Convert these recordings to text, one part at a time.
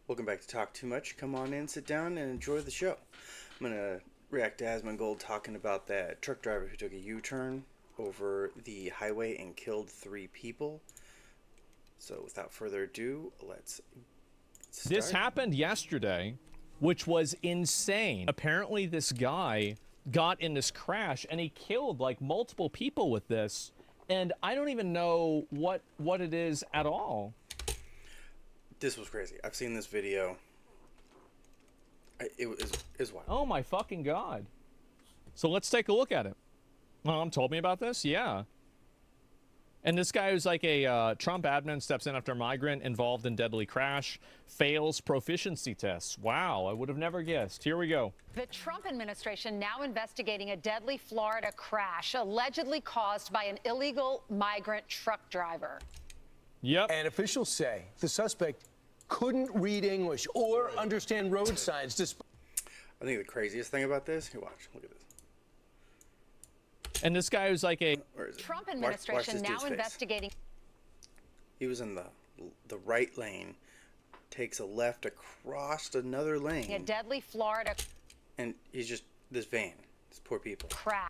Welcome back to Talk Too Much. Come on in, sit down, and enjoy the show. I'm going to react to Asmongold talking about that truck driver who took a U-turn over the highway and killed 3 people. So without further ado, let's start. This happened yesterday, which was insane. Apparently this guy got in this crash and he killed like multiple people with this. And I don't even know what it is at all. This was crazy. I've seen this video. It was wild. Oh my fucking God. So let's take a look at it. Mom told me about this? Yeah. And this guy who's like a Trump admin steps in after migrant involved in deadly crash, fails proficiency tests. Wow, I would have never guessed. Here we go. The Trump administration now investigating a deadly Florida crash allegedly caused by an illegal migrant truck driver. Yep. And officials say the suspect couldn't read English or understand road signs despite... I think the craziest thing about this, here, watch, look at this. And this guy who's like a... Where is it? Trump Watch administration this now dude's face. investigating. He was in the right lane, takes a left across another lane. A deadly Florida And he's just, this van, these poor people. crash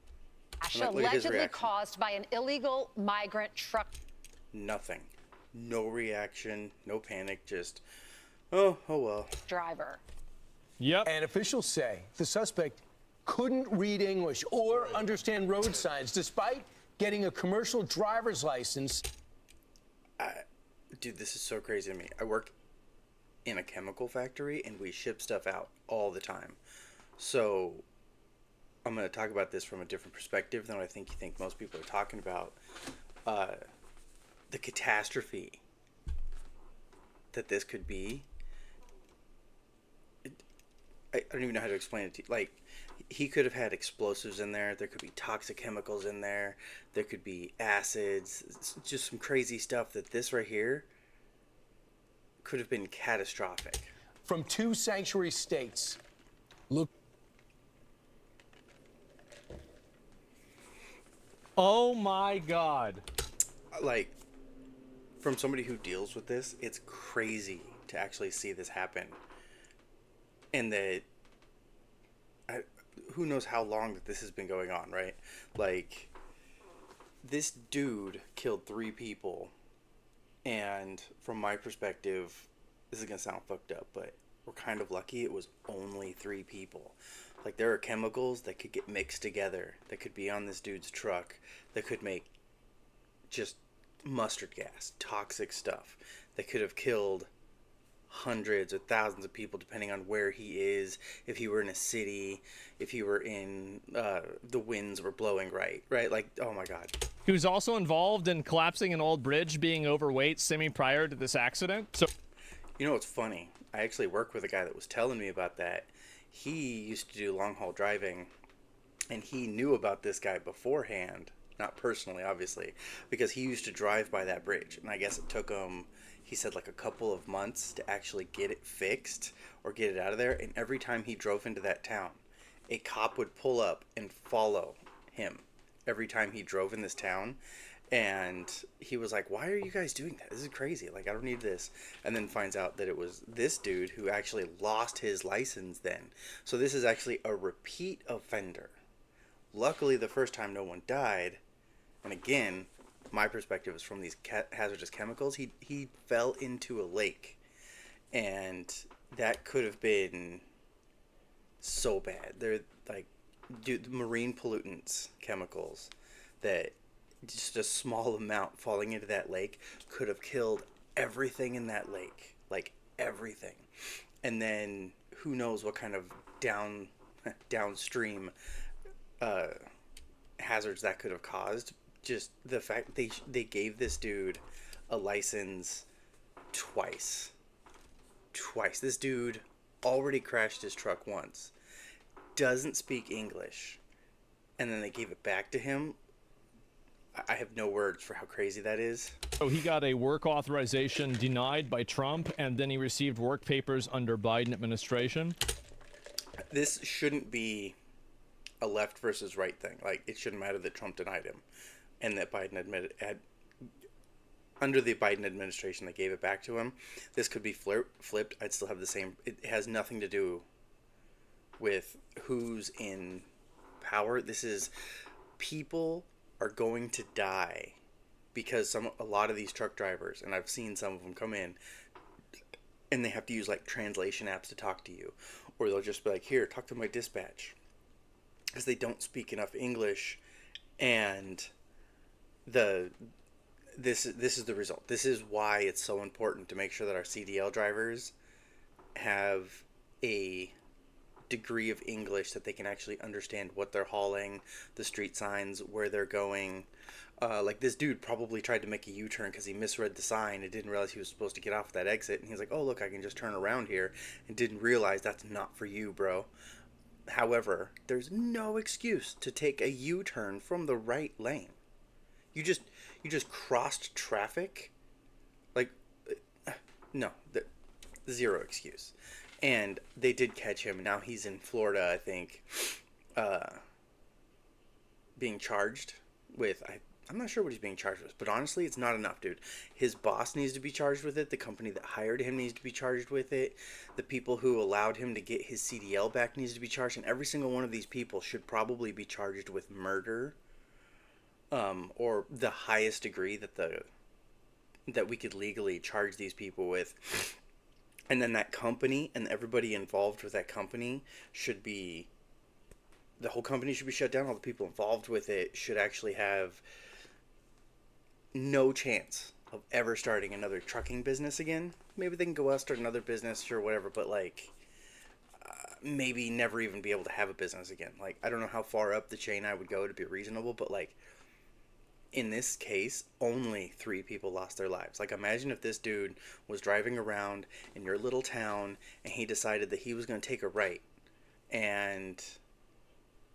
Look at his allegedly reaction. caused by an illegal migrant truck. Nothing. No reaction, no panic, just, oh well. Driver. Yep. And officials say the suspect couldn't read English or understand road signs despite getting a commercial driver's license. Dude, this is so crazy to me. I work in a chemical factory and we ship stuff out all the time. So I'm going to talk about this from a different perspective than I think most people are talking about. The catastrophe that this could be. I don't even know how to explain it to you. Like, he could have had explosives in there. There could be toxic chemicals in there. There could be acids. It's just some crazy stuff that this right here could have been catastrophic. From 2 sanctuary states. Look. Oh my God. Like, from somebody who deals with this, it's crazy to actually see this happen. And that, who knows how long that this has been going on, right? Like, this dude killed 3 people. And from my perspective, this is going to sound fucked up, but we're kind of lucky it was only 3 people. Like, there are chemicals that could get mixed together, that could be on this dude's truck, that could make just mustard gas, toxic stuff, that could have killed hundreds or thousands of people depending on where he is, if he were in a city, if he were in, the winds were blowing right? Like, oh my God. He was also involved in collapsing an old bridge, being overweight prior to this accident. So, You know what's funny? I actually work with a guy that was telling me about that. He used to do long haul driving, and he knew about this guy beforehand. Not personally, obviously, because he used to drive by that bridge. And I guess it took him, he said, like a couple of months to actually get it fixed or get it out of there. And every time he drove into that town, a cop would pull up and follow him every time he drove in this town. And he was like, why are you guys doing that? This is crazy. Like, I don't need this. And then finds out that it was this dude who actually lost his license then. So this is actually a repeat offender. Luckily, the first time no one died. And again, my perspective is from these hazardous chemicals. He fell into a lake. And that could have been so bad. They're like, dude, marine pollutants, chemicals that just a small amount falling into that lake could have killed everything in that lake, like everything. And then who knows what kind of downstream hazards that could have caused. Just the fact they gave this dude a license twice. This dude already crashed his truck once, doesn't speak English, and then they gave it back to him. I have no words for how crazy that is. so he got a work authorization denied by Trump, and then he received work papers under Biden administration. This shouldn't be a left versus right thing. Like, it shouldn't matter that Trump denied him and that Biden under the Biden administration, they gave it back to him. This could be flipped. I'd still have the same. It has nothing to do with who's in power. This is, people are going to die because a lot of these truck drivers, and I've seen some of them come in, and they have to use like translation apps to talk to you, or they'll just be like, here, talk to my dispatch, because they don't speak enough English. And this is the result. This is why it's so important to make sure that our CDL drivers have a degree of English that they can actually understand what they're hauling, the street signs, where they're going. Like this dude probably tried to make a U-turn because he misread the sign and didn't realize he was supposed to get off that exit. And he's like, oh, look, I can just turn around here, and didn't realize that's not for you, bro. However, there's no excuse to take a U-turn from the right lane. You just crossed traffic. Like, no, zero excuse. And they did catch him. Now he's in Florida, I think, being charged with, I'm not sure what he's being charged with, but honestly, it's not enough, dude. His boss needs to be charged with it. The company that hired him needs to be charged with it. The people who allowed him to get his CDL back needs to be charged. And every single one of these people should probably be charged with murder, or the highest degree that we could legally charge these people with. And then that company and everybody involved with that company the whole company should be shut down. All the people involved with it should actually have no chance of ever starting another trucking business again. Maybe they can go out, start another business or whatever, but like, maybe never even be able to have a business again. Like, I don't know how far up the chain I would go to be reasonable, but like, in this case, only 3 people lost their lives. Like, imagine if this dude was driving around in your little town and he decided that he was going to take a right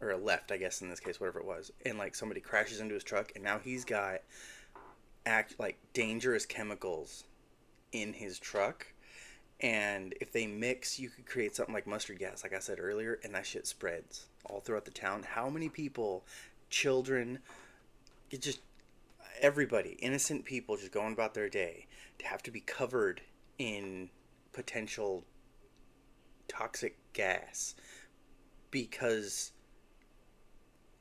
or a left, I guess in this case, whatever it was, and like somebody crashes into his truck, and now he's got dangerous chemicals in his truck, and if they mix, you could create something like mustard gas, like I said earlier, and that shit spreads all throughout the town. How many people, children, everybody, innocent people just going about their day, to have to be covered in potential toxic gas because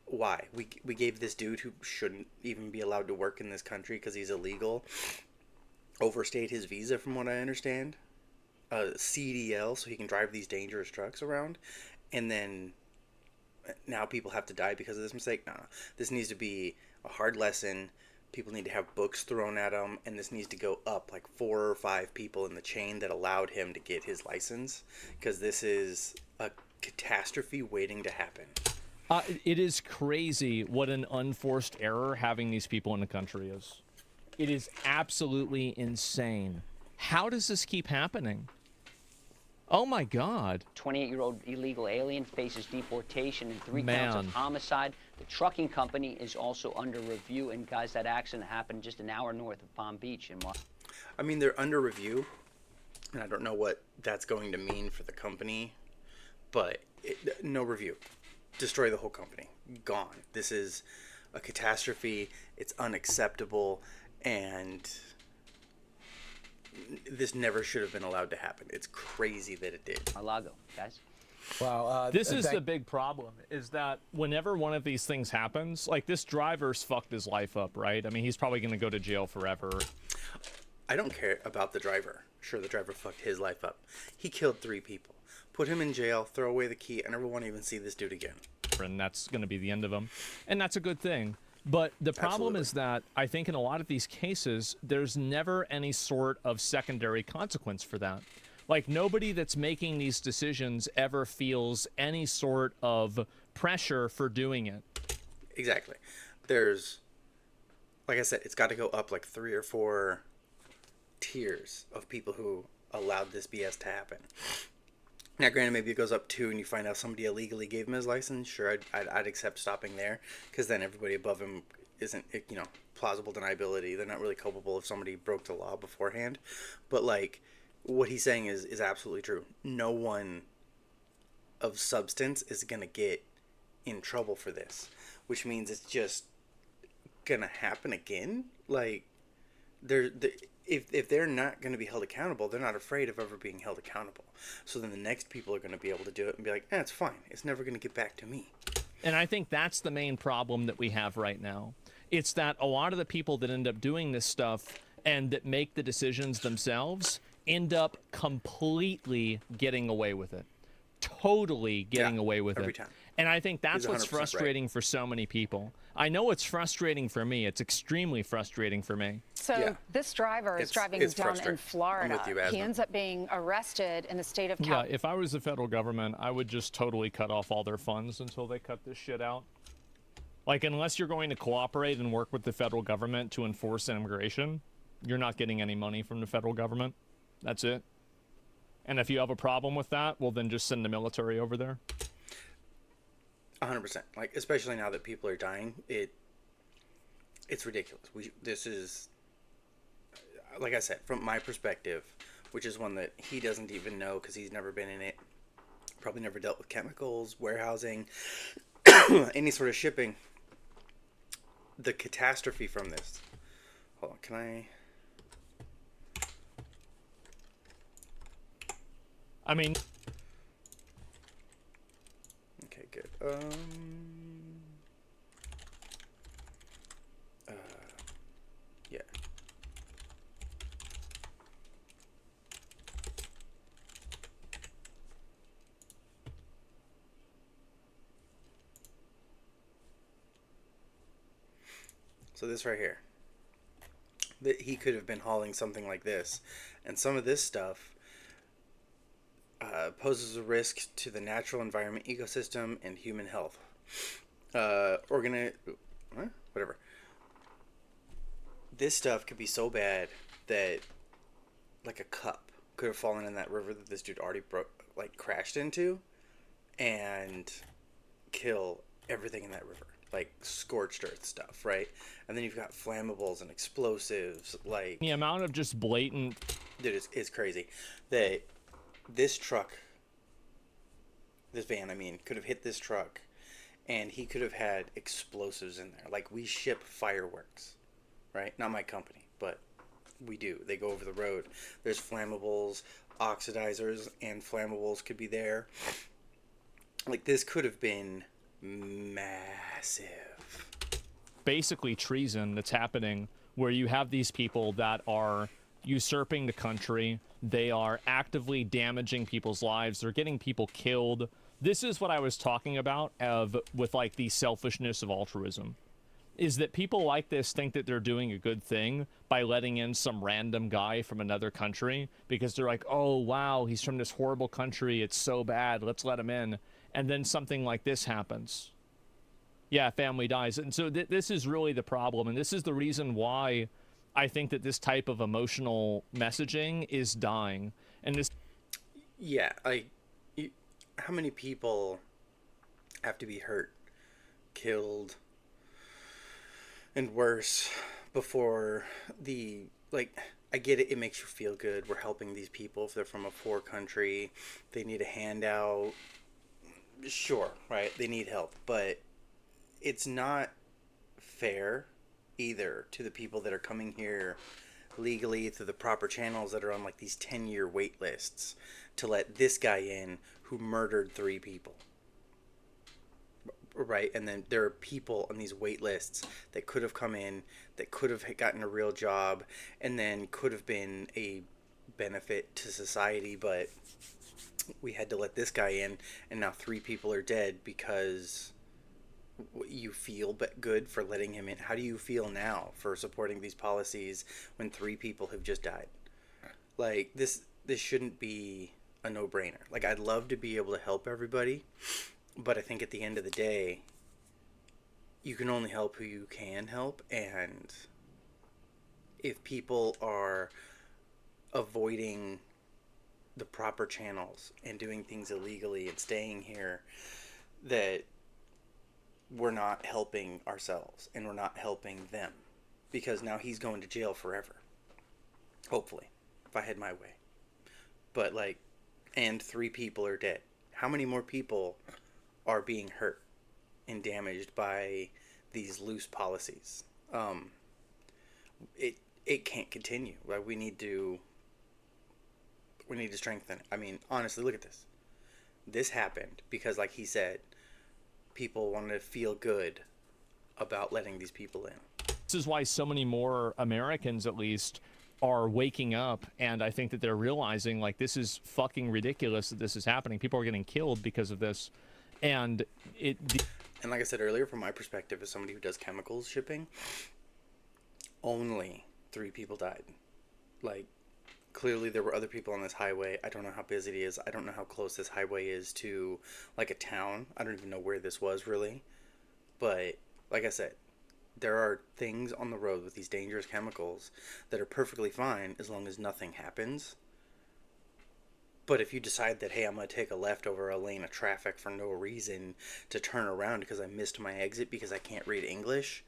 why? We gave this dude who shouldn't even be allowed to work in this country because he's illegal, overstayed his visa from what I understand, CDL, so he can drive these dangerous trucks around, and then now people have to die because of this mistake? No. This needs to be a hard lesson. People need to have books thrown at them, and this needs to go up like 4 or 5 people in the chain that allowed him to get his license, because this is a catastrophe waiting to happen. It is crazy what an unforced error having these people in the country is. It is absolutely insane. How does this keep happening? Oh my God. 28-year-old illegal alien faces deportation and 3 counts of homicide. The trucking company is also under review. And guys, that accident happened just an hour north of Palm Beach. I mean, they're under review, and I don't know what that's going to mean for the company, but no review. Destroy the whole company. Gone. This is a catastrophe. It's unacceptable, and this never should have been allowed to happen. It's crazy that it did. Mar-a-Lago, guys. Wow. This is the big problem, is that whenever one of these things happens, like this driver's fucked his life up, right? I mean, he's probably going to go to jail forever. I don't care about the driver. Sure, the driver fucked his life up. He killed 3 people. Put him in jail, throw away the key. I never want to even see this dude again. And that's going to be the end of him. And that's a good thing. But the problem is that I think in a lot of these cases, there's never any sort of secondary consequence for that. Like, nobody that's making these decisions ever feels any sort of pressure for doing it. Exactly. There's, like I said, it's got to go up like 3 or 4 tiers of people who allowed this BS to happen. Now, granted, maybe it goes up 2 and you find out somebody illegally gave him his license. Sure, I'd accept stopping there, because then everybody above him isn't, plausible deniability. They're not really culpable if somebody broke the law beforehand. But, like, what he's saying is absolutely true. No one of substance is going to get in trouble for this, which means it's just going to happen again. Like, If they're not going to be held accountable, they're not afraid of ever being held accountable. So then the next people are going to be able to do it and be like, it's fine. It's never going to get back to me. And I think that's the main problem that we have right now. It's that a lot of the people that end up doing this stuff and that make the decisions themselves end up completely getting away with it. Totally getting away with every it. time. And I think that's He's what's 100% frustrating for so many people. I know it's frustrating for me. It's extremely frustrating for me. So this driver is driving it's down in frustrating. Florida. I'm with you, He Asma. ends up being arrested in the state of Yeah, California. if I was the federal government, I would just totally cut off all their funds until they cut this shit out. Like, unless you're going to cooperate and work with the federal government to enforce immigration, you're not getting any money from the federal government. That's it. And if you have a problem with that, well, then just send the military over there. 100%. Like, especially now that people are dying, it's ridiculous. This is, like I said, from my perspective, which is one that he doesn't even know because he's never been in it, probably never dealt with chemicals, warehousing, any sort of shipping. The catastrophe from this. Hold on, can I? I mean, Okay, good. Yeah. So this right here, that he could have been hauling something like this, and some of this stuff poses a risk to the natural environment, ecosystem, and human health. Whatever. This stuff could be so bad that, like, a cup could have fallen in that river that this dude already crashed into, and kill everything in that river, like scorched earth stuff, right? And then you've got flammables and explosives, like the amount of just blatant... Dude, it's crazy that this van, could have hit this truck, and he could have had explosives in there. Like, we ship fireworks, right? Not my company, but we do. They go over the road. There's flammables, oxidizers, and flammables could be there. Like, this could have been massive. Basically treason that's happening, where you have these people that are usurping the country. They are actively damaging people's lives. They're getting people killed. This is what I was talking about with like the selfishness of altruism, is that people like this think that they're doing a good thing by letting in some random guy from another country because they're like, oh, wow, he's from this horrible country. It's so bad. Let's let him in. And then something like this happens. Yeah, family dies. And so this is really the problem. And this is the reason why I think that this type of emotional messaging is dying. And this... Yeah, how many people have to be hurt, killed, and worse before I get it, it makes you feel good. We're helping these people if they're from a poor country. They need a handout. Sure, right? They need help. But it's not fair either to the people that are coming here legally through the proper channels that are on like these 10-year wait lists to let this guy in who murdered 3 people. Right? And then there are people on these wait lists that could have come in, that could have gotten a real job, and then could have been a benefit to society, but we had to let this guy in, and now 3 people are dead because you feel good for letting him in. How do you feel now for supporting these policies when 3 people have just died? Like, this shouldn't be a no-brainer. Like, I'd love to be able to help everybody, but I think at the end of the day, you can only help who you can help, and if people are avoiding the proper channels and doing things illegally and staying here, that we're not helping ourselves and we're not helping them, because now he's going to jail forever. Hopefully, if I had my way. But and 3 people are dead. How many more people are being hurt and damaged by these loose policies? it can't continue. Like we need to strengthen it. I mean, honestly, look at this. This happened because, like he said, people wanted to feel good about letting these people in. This is why so many more Americans, at least, are waking up, and I think that they're realizing, like, this is fucking ridiculous that this is happening. People are getting killed because of this, and And like I said earlier, from my perspective as somebody who does chemicals shipping, only 3 people died. Like, clearly there were other people on this highway. I don't know how busy it is. I don't know how close this highway is to, like, a town. I don't even know where this was, really. But, like I said, there are things on the road with these dangerous chemicals that are perfectly fine as long as nothing happens. But if you decide that, hey, I'm going to take a left over a lane of traffic for no reason to turn around because I missed my exit because I can't read English,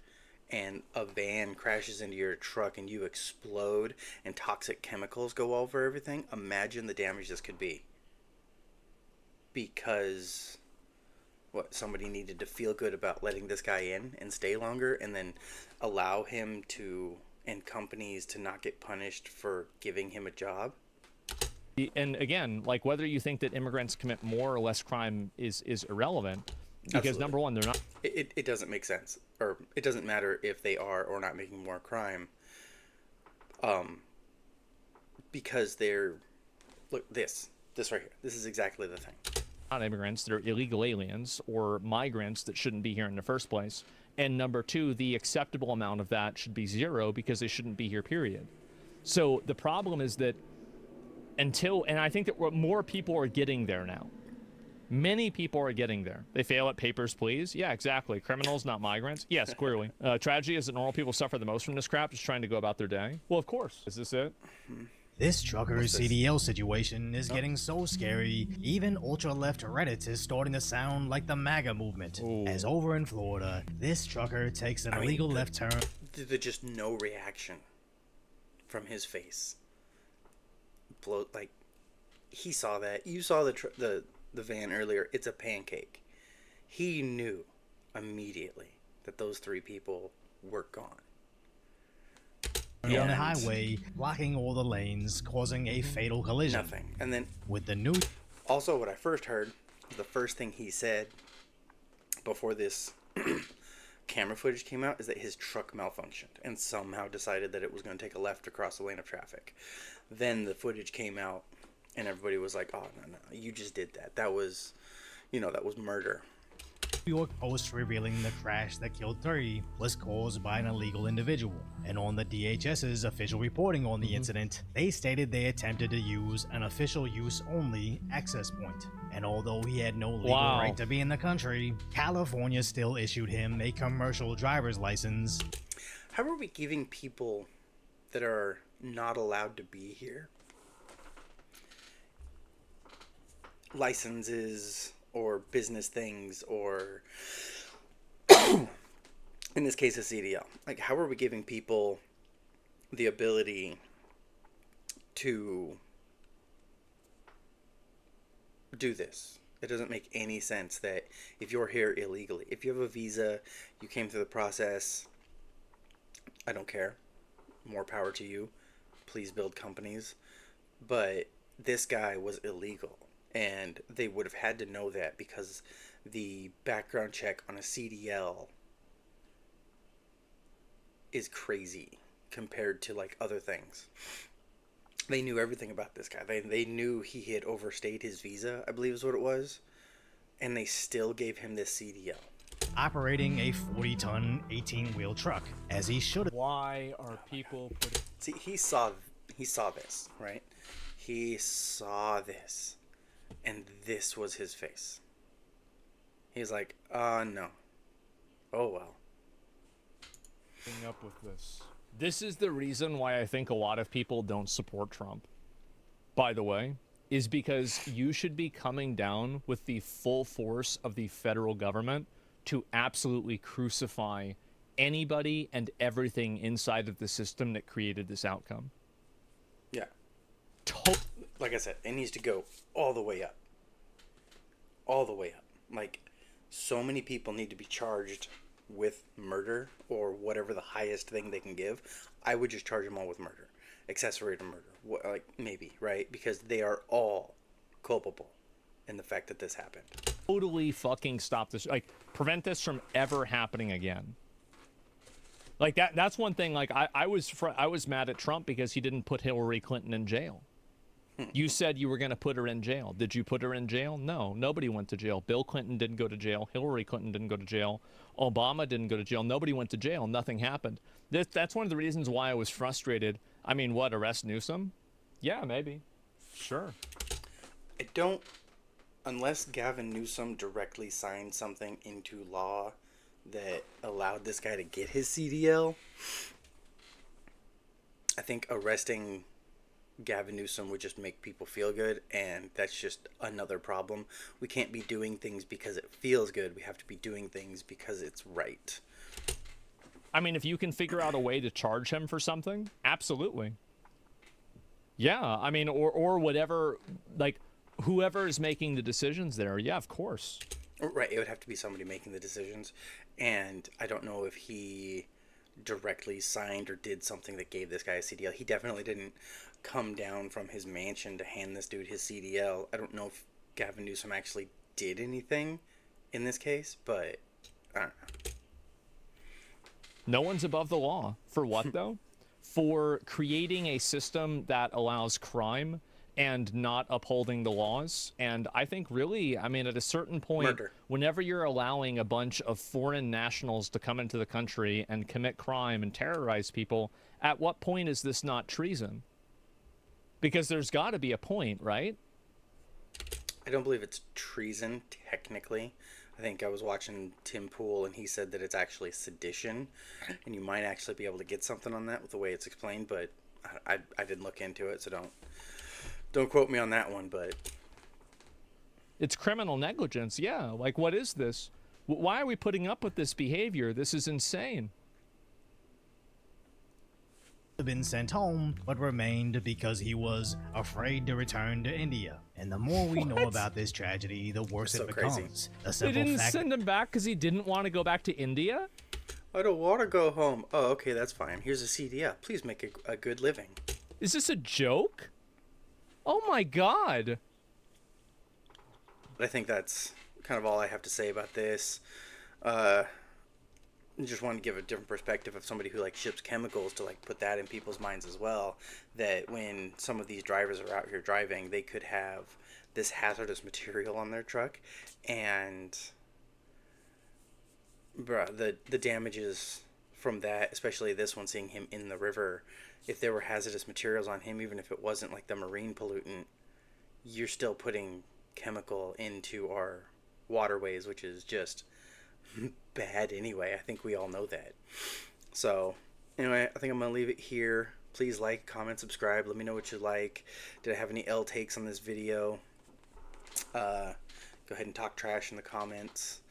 and a van crashes into your truck and you explode and toxic chemicals go over everything, imagine the damage this could be. Because somebody needed to feel good about letting this guy in and stay longer, and then allow him to, and companies to not get punished for giving him a job. and again, like, whether you think that immigrants commit more or less crime is irrelevant, because Absolutely. number one, they're not. It doesn't make sense, or it doesn't matter if they are or not making more crime, because they're, look, this right here, this is exactly the thing. Not immigrants, they're illegal aliens or migrants that shouldn't be here in the first place. And number two, the acceptable amount of that should be 0 because they shouldn't be here, period. So the problem is that and I think that more people are getting there now. Many people are getting there. They fail at Papers, Please. Yeah, exactly. Criminals, not migrants. Yes, clearly. Tragedy is that normal people suffer the most from this crap, just trying to go about their day. Well, of course. Is this it? This trucker's CDL situation is getting so scary, even ultra-left Reddit is starting to sound like the MAGA movement. Ooh. As over in Florida, this trucker takes an illegal left turn. There's just no reaction from his face. Like, he saw that. You saw the van earlier. It's a pancake. He knew immediately that those 3 people were gone. On the highway, blocking all the lanes, causing a fatal collision. Nothing. And then, With the new... also what I first heard, the first thing he said before this camera footage came out is that his truck malfunctioned and somehow decided that it was going to take a left across the lane of traffic. Then the footage came out and everybody was like, oh, no, you just did that. That was, that was murder. New York Post revealing the crash that killed 3 was caused by an illegal individual. And on the DHS's official reporting on the incident, they stated they attempted to use an official use only access point. And although he had no legal right to be in the country, California still issued him a commercial driver's license. How are we giving people that are not allowed to be here licenses or business things, or in this case a CDL? Like, how are we giving people the ability to do this? It doesn't make any sense that if you're here illegally, if you have a visa, you came through the process, I don't care, more power to you, please build companies. But this guy was illegal, and they would have had to know that because the background check on a CDL is crazy compared to, like, other things. They knew everything about this guy. They knew he had overstayed his visa, I believe is what it was, and they still gave him this CDL. Operating a 40-ton 18-wheel truck, as he should have. Why are people putting... See, he saw this, right? He saw this, and this was his face. He's like, no. Oh, well. up with this? This is the reason why I think a lot of people don't support Trump, by the way, is because you should be coming down with the full force of the federal government to absolutely crucify anybody and everything inside of the system that created this outcome. Yeah. Like I said, it needs to go all the way up. All the way up. Like, so many people need to be charged with murder or whatever the highest thing they can give, I would just charge them all with murder, accessory to murder, like maybe, right? Because they are all culpable in the fact that this happened. Totally fucking stop this, like prevent this from ever happening again. Like that's one thing. Like I was mad at Trump because he didn't put Hillary Clinton in jail. You said you were going to put her in jail. Did you put her in jail? No, nobody went to jail. Bill Clinton didn't go to jail. Hillary Clinton didn't go to jail. Obama didn't go to jail. Nobody went to jail. Nothing happened. That's one of the reasons why I was frustrated. I mean, what, arrest Newsom? Yeah, maybe. Sure. I don't, unless Gavin Newsom directly signed something into law that allowed this guy to get his CDL, I think arresting Gavin Newsom would just make people feel good, and that's just another problem. We can't be doing things because it feels good. We have to be doing things because it's right. I mean, if you can figure out a way to charge him for something, absolutely. Yeah, I mean, or whatever, like, whoever is making the decisions there, yeah, of course. Right, it would have to be somebody making the decisions, and I don't know if he directly signed or did something that gave this guy a CDL. He definitely didn't come down from his mansion to hand this dude his CDL. I don't know if Gavin Newsom actually did anything in this case, but I don't know. No one's above the law. For what, though? For creating a system that allows crime and not upholding the laws. And I think really, I mean, at a certain point, Murder. Whenever you're allowing a bunch of foreign nationals to come into the country and commit crime and terrorize people, at what point is this not treason? Because there's got to be a point, right? I don't believe it's treason, technically. I think I was watching Tim Pool, and he said that it's actually sedition, and you might actually be able to get something on that with the way it's explained, but I didn't look into it, so don't quote me on that one, but... It's criminal negligence, yeah. Like, what is this? Why are we putting up with this behavior? This is insane. Been sent home, but remained because he was afraid to return to India. And the more we know about this tragedy, the worse That's it so crazy. becomes. The They simple didn't fact send him back because he didn't want to go back to India? I don't want to go home. Oh, okay, that's fine. Here's a CDL. Please make a good living. Is this a joke? Oh my god. But I think that's kind of all I have to say about this. Just wanted to give a different perspective of somebody who like ships chemicals to like put that in people's minds as well. That when some of these drivers are out here driving, they could have this hazardous material on their truck, and bruh, the damages from that, especially this one, seeing him in the river, if there were hazardous materials on him, even if it wasn't like the marine pollutant, you're still putting chemical into our waterways, which is just bad anyway. I think we all know that. So anyway, I think I'm gonna leave it here. Please like, comment, subscribe. Let me know what you like. Did I have any L takes on this video? Go ahead and talk trash in the comments.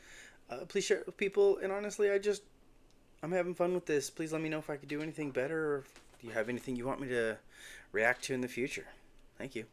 Please share it with people. And honestly, I'm having fun with this. Please let me know if I could do anything better, or if you have anything you want me to react to in the future. Thank you.